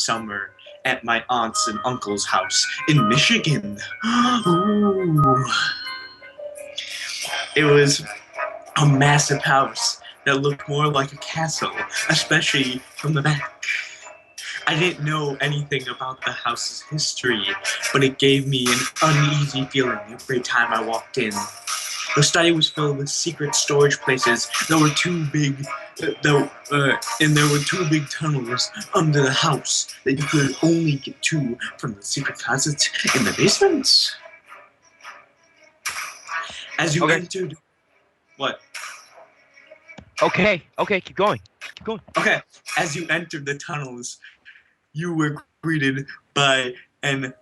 summer at my aunt's and uncle's house in Michigan. Ooh. It was a massive house that looked more like a castle, especially from the back. I didn't know anything about the house's history, but it gave me an uneasy feeling every time I walked in. The study was filled with secret storage places that were too big, and there were two big tunnels under the house that you could only get to from the secret closets in the basement. As you entered, what? Okay, keep going. Okay, as you entered the tunnels, you were greeted by an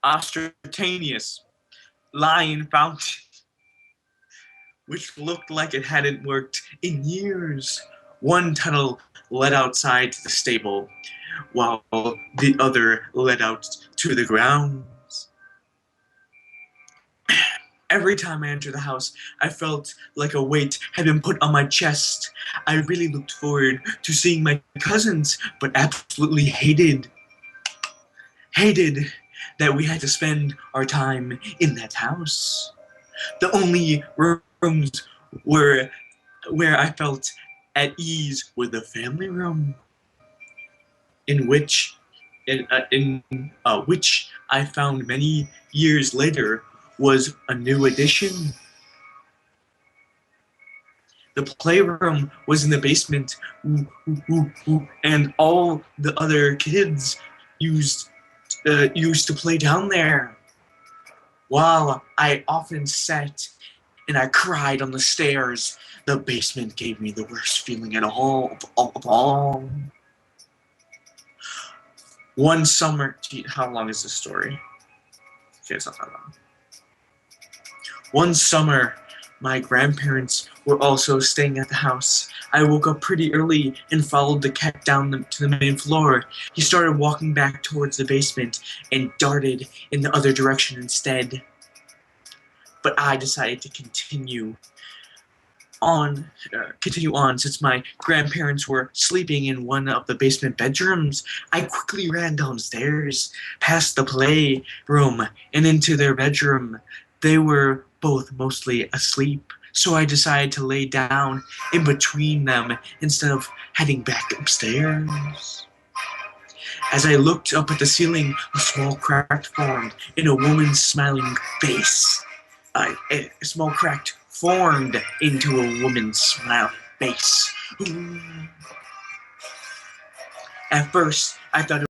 ostrataneous lion fountain, which looked like it hadn't worked in years. One tunnel led outside to the stable, while the other led out to the grounds. Every time I entered the house, I felt like a weight had been put on my chest. I really looked forward to seeing my cousins, but absolutely hated that we had to spend our time in that house. The only rooms where I felt at ease were the family room, in which I found many years later was a new addition. The playroom was in the basement, and all the other kids used to play down there. While I often sat and I cried on the stairs, the basement gave me the worst feeling at all of all. One summer, how long is this story? Okay, it's not that long. One summer, my grandparents were also staying at the house. I woke up pretty early and followed the cat down to the main floor. He started walking back towards the basement and darted in the other direction instead. But I decided to continue on since my grandparents were sleeping in one of the basement bedrooms. I quickly ran downstairs, past the playroom, and into their bedroom. They were both mostly asleep, so I decided to lay down in between them instead of heading back upstairs. As I looked up at the ceiling, a small crack formed in a woman's smiling face. A small crack formed into a woman's smiling face. At first, I thought it